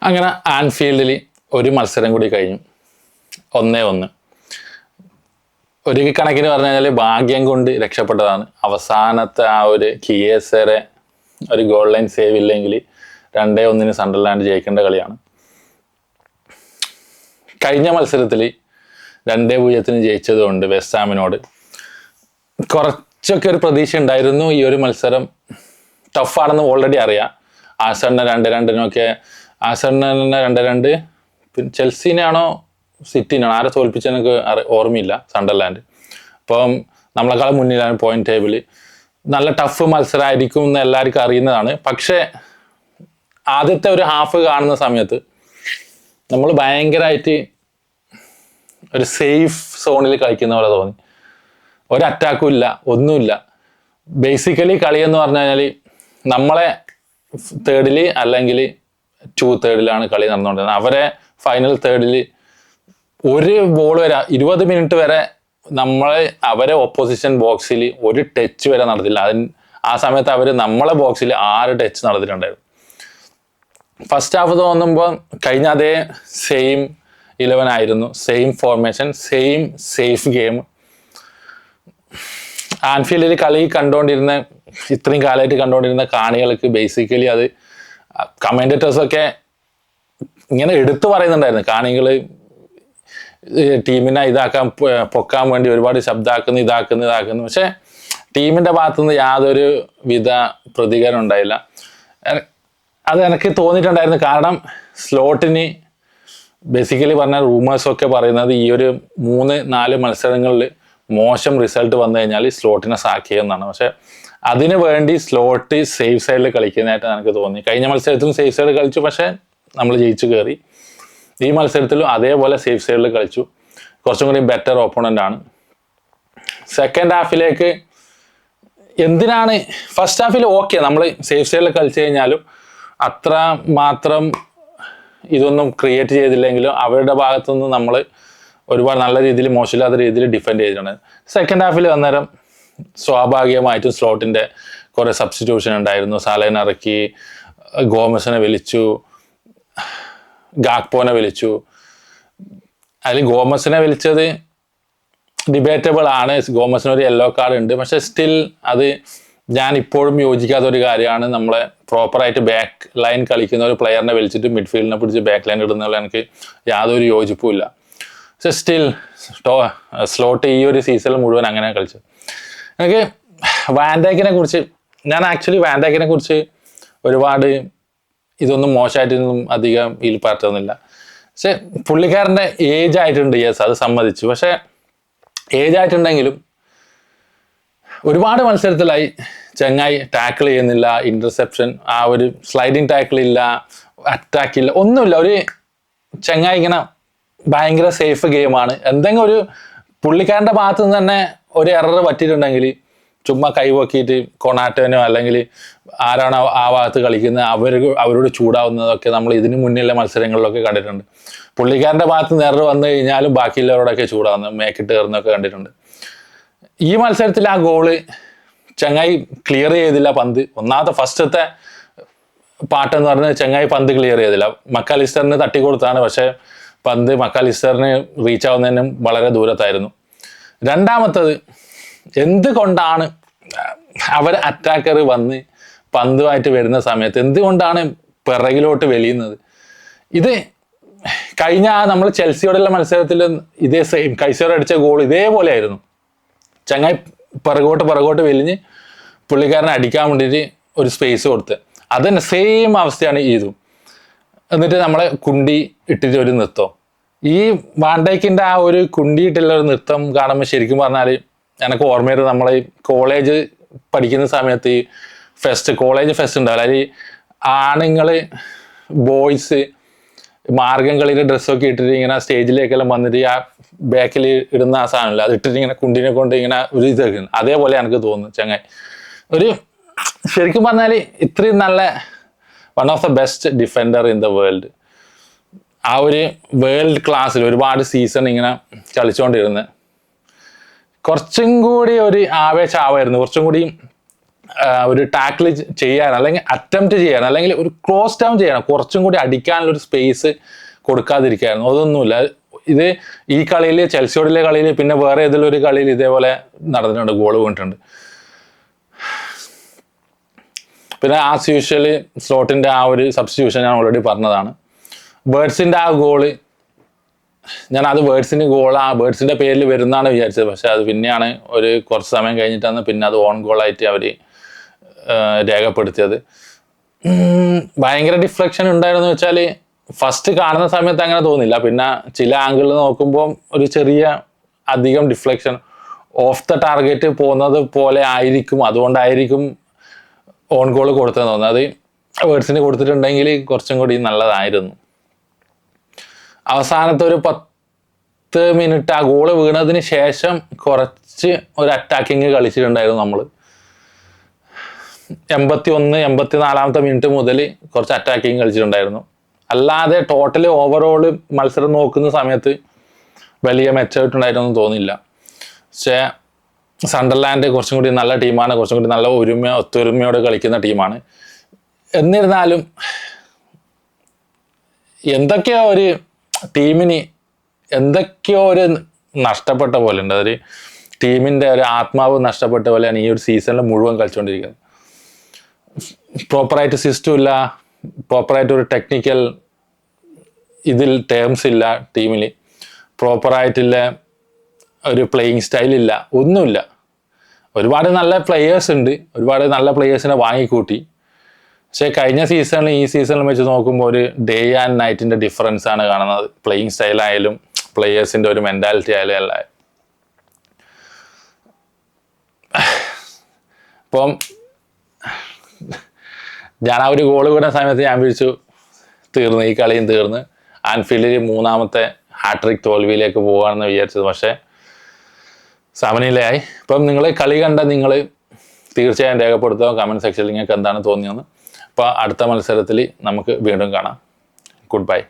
അങ്ങനെ ആൻഫീൽഡിൽ ഒരു മത്സരം കൂടി കഴിഞ്ഞു. 1-1. ഒരു കണക്കിന് പറഞ്ഞു കഴിഞ്ഞാൽ ഭാഗ്യം കൊണ്ട് രക്ഷപ്പെട്ടതാണ്. അവസാനത്തെ ആ ഒരു കിയേസറെ ഒരു ഗോൾ ലൈൻ സേവ് ഇല്ലെങ്കിൽ 2-1 സണ്ടർലാൻഡ് ജയിക്കേണ്ട കളിയാണ്. കഴിഞ്ഞ മത്സരത്തിൽ 2-0 ജയിച്ചതുകൊണ്ട് വെസ്റ്റ് ഹാമിനോട് കുറച്ചൊക്കെ ഒരു പ്രതീക്ഷ ഉണ്ടായിരുന്നു. ഈ ഒരു മത്സരം ടഫാണെന്ന് ഓൾറെഡി അറിയാം. ആഴ്സണലിനെ 2-2 ആഴ്സണലിനെ 2-2, പിന്നെ ചെൽസിനെയാണോ സിറ്റിനാണോ ആരെ തോൽപ്പിച്ചെന്ന് എനിക്ക് ഓർമ്മയില്ല സണ്ടർലാൻഡ്. അപ്പം നമ്മളെക്കാളും മുന്നിലാണ് പോയിന്റ് ടേബിൾ. നല്ല ടഫ് മത്സരമായിരിക്കും എന്ന് എല്ലാവർക്കും അറിയുന്നതാണ്. പക്ഷേ ആദ്യത്തെ ഒരു ഹാഫ് കാണുന്ന സമയത്ത് നമ്മൾ ഭയങ്കരമായിട്ട് ഒരു സേഫ് സോണിൽ കളിക്കുന്ന പോലെ തോന്നി. ഒരു അറ്റാക്കും ഇല്ല, ഒന്നുമില്ല. ബേസിക്കലി കളി എന്ന് പറഞ്ഞു കഴിഞ്ഞാൽ നമ്മളെ 3rd അല്ലെങ്കിൽ 2/3 കളി നടന്നുകൊണ്ടിരുന്നത്. അവരെ ഫൈനൽ 3rd ഒരു ബോൾ വരെ 20 മിനിറ്റ് വരെ അവരെ ഓപ്പോസിഷൻ ബോക്സിൽ ഒരു ടച്ച് വരെ നടത്തില്ല. ആ സമയത്ത് അവർ നമ്മളെ ബോക്സിൽ 6 ടച്ച് നടത്തിയിട്ടുണ്ടായിരുന്നു. ഫസ്റ്റ് ഹാഫ് തോന്നുമ്പോൾ കഴിഞ്ഞ അതേ സെയിം 11 ആയിരുന്നു, same formation, same safe game. ആൻഫീൽഡിൽ കളി കണ്ടുകൊണ്ടിരുന്ന ഇത്രയും കാലമായിട്ട് കണ്ടുകൊണ്ടിരുന്ന കാണികൾക്ക് ബേസിക്കലി അത് കമന്റേറ്റേഴ്സൊക്കെ ഇങ്ങനെ എടുത്തു പറയുന്നുണ്ടായിരുന്നു. കാണികൾ ടീമിനെ പൊക്കാൻ വേണ്ടി ഒരുപാട് ഇതാക്കുന്നു. പക്ഷെ ടീമിന്റെ ഭാഗത്തുനിന്ന് യാതൊരു വിധ പ്രതികരണം ഉണ്ടായില്ല. അത് എനിക്ക് തോന്നിയിട്ടുണ്ടായിരുന്നു. കാരണം സ്ലോട്ടിന് ബേസിക്കലി പറഞ്ഞാൽ റൂമേഴ്സൊക്കെ പറയുന്നത് ഈ ഒരു 3-4 മത്സരങ്ങളിൽ മോശം റിസൾട്ട് വന്നു കഴിഞ്ഞാൽ സ്ലോട്ടിനെ സാക്ക് ചെയ്യുമെന്നാണ്. പക്ഷെ അതിനു വേണ്ടി സ്ലോട്ട് സേഫ് സൈഡിൽ കളിക്കുന്നതായിട്ട് എനിക്ക് തോന്നി. കഴിഞ്ഞ മത്സരത്തിലും സേഫ് സൈഡിൽ കളിച്ചു, പക്ഷെ നമ്മൾ ജയിച്ചു കയറി. ഈ മത്സരത്തിലും അതേപോലെ സേഫ് സൈഡിൽ കളിച്ചു. കുറച്ചും കൂടി ബെറ്റർ ഓപ്പോണൻ്റ് ആണ്. സെക്കൻഡ് ഹാഫിലേക്ക് എന്തിനാണ് ഫസ്റ്റ് ഹാഫിൽ ഓക്കെ നമ്മൾ സേഫ് സൈഡിൽ കളിച്ചു കഴിഞ്ഞാലും അത്ര മാത്രം ഇതൊന്നും ക്രിയേറ്റ് ചെയ്തില്ലെങ്കിലും അവരുടെ ഭാഗത്തുനിന്ന് നമ്മൾ ഒരുപാട് നല്ല രീതിയിൽ മോശമില്ലാത്ത രീതിയിൽ ഡിഫെൻഡ് ചെയ്തിട്ടുണ്ട്. സെക്കൻഡ് ഹാഫിൽ അന്നേരം സ്വാഭാവികമായിട്ടും സ്ലോട്ടിൻ്റെ കുറേ സബ്സ്റ്റിറ്റ്യൂഷൻ ഉണ്ടായിരുന്നു. സാലേനെ ഇറക്കി, ഗോമസിനെ വിളിച്ചു, ഗാക്പോനെ വിളിച്ചു. അതിൽ ഗോമസിനെ വിളിച്ചത് ഡിബേറ്റബിൾ ആണ്. ഗോമസിന് ഒരു യെല്ലോ കാർഡ് ഉണ്ട്. പക്ഷെ സ്റ്റിൽ അത് ഞാൻ ഇപ്പോഴും യോജിക്കാത്ത ഒരു കാര്യമാണ്. നമ്മളെ പ്രോപ്പറായിട്ട് ബാക്ക് ലൈൻ കളിക്കുന്ന ഒരു പ്ലെയറിനെ വിളിച്ചിട്ട് മിഡ്ഫീൽഡിനെ പിടിച്ച് ബാക്ക് ലൈൻ ഇടുന്നതിൽ എനിക്ക് യാതൊരു യോജിപ്പുമില്ല. പക്ഷെ സ്റ്റിൽ സ്ലോട്ട് ഈ ഒരു സീസണിൽ മുഴുവൻ അങ്ങനെ കളിച്ചു. എനിക്ക് വാൻഡൈക്കിനെ കുറിച്ച് ഒരുപാട് ഇതൊന്നും മോശമായിട്ടൊന്നും അധികം ഇതിൽ പറ്റുന്നില്ല. പക്ഷെ പുള്ളിക്കാരൻ്റെ ഏജ് ആയിട്ടുണ്ട്, യെസ് അത് സമ്മതിച്ചു. പക്ഷെ ഏജ് ആയിട്ടുണ്ടെങ്കിലും ഒരുപാട് മത്സരത്തിലായി ചങ്ങായി ടാക്കിൾ ചെയ്യുന്നില്ല, ഇന്റർസെപ്ഷൻ, ആ ഒരു സ്ലൈഡിങ് ടാക്കിൾ ഇല്ല, അറ്റാക്കില്ല, ഒന്നുമില്ല. ഒരു ചങ്ങായി ഇങ്ങനെ ഭയങ്കര സേഫ് ഗെയിമാണ്. എന്തെങ്കിലും ഒരു പുള്ളിക്കാരൻ്റെ ഭാഗത്തു നിന്ന് തന്നെ ഒരു എറർ പറ്റിയിട്ടുണ്ടെങ്കിൽ ചുമ്മാ കൈവക്കിയിട്ട് കൊണാറ്റോനോ അല്ലെങ്കിൽ ആരാണോ ആ ഭാഗത്ത് കളിക്കുന്നത് അവരോട് ചൂടാവുന്നതൊക്കെ നമ്മൾ ഇതിനു മുന്നിലുള്ള മത്സരങ്ങളിലൊക്കെ കണ്ടിട്ടുണ്ട്. പുള്ളിക്കാരൻ്റെ ഭാഗത്ത് നിന്ന് എറർ വന്നു കഴിഞ്ഞാലും ബാക്കിയുള്ളവരോടൊക്കെ ചൂടാവുന്നത്, മേക്കിട്ട് കയറുന്നതൊക്കെ കണ്ടിട്ടുണ്ട്. ഈ മത്സരത്തിൽ ആ ഗോള് ചങ്ങായി ക്ലിയർ ചെയ്തില്ല പന്ത്. ഒന്നാമത്തെ ഫസ്റ്റത്തെ പാട്ടെന്ന് പറഞ്ഞാൽ ചങ്ങായി പന്ത് ക്ലിയർ ചെയ്തില്ല. മക്കാലിസ്റ്ററിന് തട്ടിക്കൊടുത്താണ്, പക്ഷെ പന്ത് മക്കാലിസ്റ്ററിന് റീച്ച് ആവുന്നതിനും വളരെ ദൂരത്തായിരുന്നു. രണ്ടാമത്തത്, എന്തുകൊണ്ടാണ് അവർ അറ്റാക്കർ വന്ന് പന്തുമായിട്ട് വരുന്ന സമയത്ത് എന്തുകൊണ്ടാണ് പിറകിലോട്ട് വെളിയുന്നത്? ഇത് കഴിഞ്ഞ നമ്മൾ ചെൽസിയോടുള്ള മത്സരത്തിൽ ഇതേ സെയിം കൈസർ അടിച്ച ഗോൾ ഇതേപോലെ ആയിരുന്നു. ചങ്ങായി പിറകോട്ട് വെലിഞ്ഞ് പുള്ളിക്കാരനെ അടിക്കാൻ വേണ്ടിയിട്ട് ഒരു സ്പേസ് കൊടുത്ത്, അത് തന്നെ സെയിം അവസ്ഥയാണ് ഇതും. എന്നിട്ട് നമ്മളെ കുണ്ടി ഇട്ടിട്ട് ഒരു നൃത്തം. ഈ വാൻഡൈക്കിൻ്റെ ആ ഒരു കുണ്ടിയിട്ടുള്ള ഒരു നൃത്തം കാണുമ്പോൾ ശരിക്കും പറഞ്ഞാൽ എനിക്ക് ഓർമ്മ വരുന്നത് നമ്മളെ കോളേജ് പഠിക്കുന്ന സമയത്ത് ഈ കോളേജ് ഫെസ്റ്റ് ഉണ്ടാവില്ല, അതിൽ ആണുങ്ങൾ ബോയ്സ് മാർഗംകളിയുടെ ഡ്രസ്സൊക്കെ ഇട്ടിട്ട് ഇങ്ങനെ സ്റ്റേജിലേക്കെല്ലാം വന്നിട്ട് ആ ബാക്കിൽ ഇടുന്ന ആ സാധനമില്ല, അത് ഇട്ടിട്ട് ഇങ്ങനെ കുണ്ടിനെ കൊണ്ട് ഇങ്ങനെ ഒരു ഇത് വെക്കുന്നത്. അതേപോലെ എനിക്ക് തോന്നുന്നു ചങ്ങായി. ഒരു ശരിക്കും പറഞ്ഞാൽ ഇത്രയും നല്ല one of the best defender in the world, ആ ഒരു വേൾഡ് ക്ലാസ്സിൽ ഒരുപാട് സീസൺ ഇങ്ങനെ കളിച്ചുകൊണ്ടിരുന്നത്. കുറച്ചും കൂടി ഒരു ആവേശമാവായിരുന്നു, കുറച്ചും കൂടി ഒരു ടാക്കിൾ ചെയ്യാൻ അല്ലെങ്കിൽ അറ്റംപ്റ്റ് ചെയ്യാൻ അല്ലെങ്കിൽ ഒരു ക്ലോസ് ഡൗൺ ചെയ്യണം, കുറച്ചും കൂടി അടിക്കാനുള്ള ഒരു സ്പേസ് കൊടുക്കാതിരിക്കുകയായിരുന്നു. അതൊന്നുമില്ല. ഇത് ഈ കളിയിൽ, ചെൽസിയോടിലെ കളിയിൽ, പിന്നെ വേറെ ഏതെങ്കിലും ഒരു കളിയിൽ ഇതേപോലെ നടന്നിട്ടുണ്ട്, ഗോൾ വീണിട്ടുണ്ട്. പിന്നെ ആസ് യൂഷ്വലി സ്ലോട്ടിൻ്റെ ആ ഒരു സബ്സ്റ്റിറ്റ്യൂഷൻ ഞാൻ ഓൾറെഡി പറഞ്ഞതാണ്. ബേർഡ്സിൻ്റെ ആ ഗോള്, ഞാൻ അത് ബേർഡ്സിൻ്റെ ഗോൾ ആ ബേർഡ്സിൻ്റെ പേരിൽ വരുന്നതാണ് വിചാരിച്ചത്. പക്ഷെ അത് പിന്നെയാണ് ഒരു കുറച്ച് സമയം കഴിഞ്ഞിട്ടാണ് പിന്നെ അത് ഓൺ ഗോളായിട്ട് അവർ രേഖപ്പെടുത്തിയത്. ഭയങ്കര ഡിഫ്ലക്ഷൻ ഉണ്ടായിരുന്നു വെച്ചാൽ ഫസ്റ്റ് കാണുന്ന സമയത്ത് അങ്ങനെ തോന്നില്ല, പിന്നെ ചില ആംഗിളിൽ നോക്കുമ്പോൾ ഒരു ചെറിയ അധികം ഡിഫ്ലക്ഷൻ ഓഫ് ദ ടാർഗറ്റ് പോകുന്നത് പോലെ ആയിരിക്കും. അതുകൊണ്ടായിരിക്കും ഓൺ ഗോൾ കൊടുത്തതെന്ന് തോന്നുന്നത്. അത് വേർഡ്സിന് കൊടുത്തിട്ടുണ്ടെങ്കിൽ കുറച്ചും കൂടി നല്ലതായിരുന്നു. അവസാനത്തെ ഒരു 10 മിനിറ്റ് ആ ഗോള് വീണതിന് ശേഷം കുറച്ച് ഒരു അറ്റാക്കിങ് കളിച്ചിട്ടുണ്ടായിരുന്നു നമ്മൾ. 84 മിനിറ്റ് മുതൽ കുറച്ച് അറ്റാക്കിങ് കളിച്ചിട്ടുണ്ടായിരുന്നു. അല്ലാതെ ടോട്ടലി ഓവറോൾ മത്സരം നോക്കുന്ന സമയത്ത് വലിയ മെച്ചമായിട്ടുണ്ടായിട്ടൊന്നും തോന്നില്ല. പക്ഷേ സണ്ടർലാൻഡ് കുറച്ചും കൂടി നല്ല ടീമാണ്, കുറച്ചും കൂടി നല്ല ഒത്തൊരുമയോടെ കളിക്കുന്ന ടീമാണ്. എന്നിരുന്നാലും എന്തൊക്കെയോ ഒരു ടീമിന് എന്തൊക്കെയോ ഒരു നഷ്ടപ്പെട്ട പോലെ ഉണ്ട്. ഒരു ടീമിൻ്റെ ഒരു ആത്മാവ് നഷ്ടപ്പെട്ട പോലെയാണ് ഈ ഒരു സീസണിൽ മുഴുവൻ കളിച്ചുകൊണ്ടിരിക്കുന്നത്. പ്രോപ്പറായിട്ട് സിസ്റ്റം ഇല്ല, പ്രോപ്പറായിട്ട് ഒരു ടെക്നിക്കൽ ഇതിൽ ടേംസ് ഇല്ല ടീമിൽ, പ്രോപ്പറായിട്ടുള്ള ഒരു പ്ലേയിങ് സ്റ്റൈലില്ല, ഒന്നുമില്ല. ഒരുപാട് നല്ല പ്ലെയേഴ്സ് ഉണ്ട്, ഒരുപാട് നല്ല പ്ലെയേഴ്സിനെ വാങ്ങിക്കൂട്ടി. പക്ഷേ കഴിഞ്ഞ സീസണിൽ ഈ സീസണിൽ വെച്ച് നോക്കുമ്പോൾ ഒരു ഡേ ആൻഡ് നൈറ്റിൻ്റെ ഡിഫറൻസ് ആണ് കാണുന്നത്. പ്ലേയിങ് സ്റ്റൈലായാലും പ്ലെയേഴ്സിൻ്റെ ഒരു മെൻറ്റാലിറ്റി ആയാലും എല്ലാം. ഇപ്പം ഞാൻ ആ ഒരു ഗോൾ വീണ സമയത്ത് ഞാൻ വിളിച്ചു തീർന്ന്, ഈ കളിയും തീർന്ന്, ആൻഫീൽഡിൽ 3ാമത്തെ ഹാട്രിക് തോൽവിയിലേക്ക് പോകാമെന്ന് വിചാരിച്ചത്. പക്ഷേ സമനിലയായി. ഇപ്പം നിങ്ങൾ കളി കണ്ട നിങ്ങൾ തീർച്ചയായും രേഖപ്പെടുത്തുക കമൻറ്റ് സെക്ഷനിൽ നിങ്ങൾക്ക് എന്താണ് തോന്നിയെന്ന്. അപ്പോൾ അടുത്ത മത്സരത്തിൽ നമുക്ക് വീണ്ടും കാണാം. Good bye.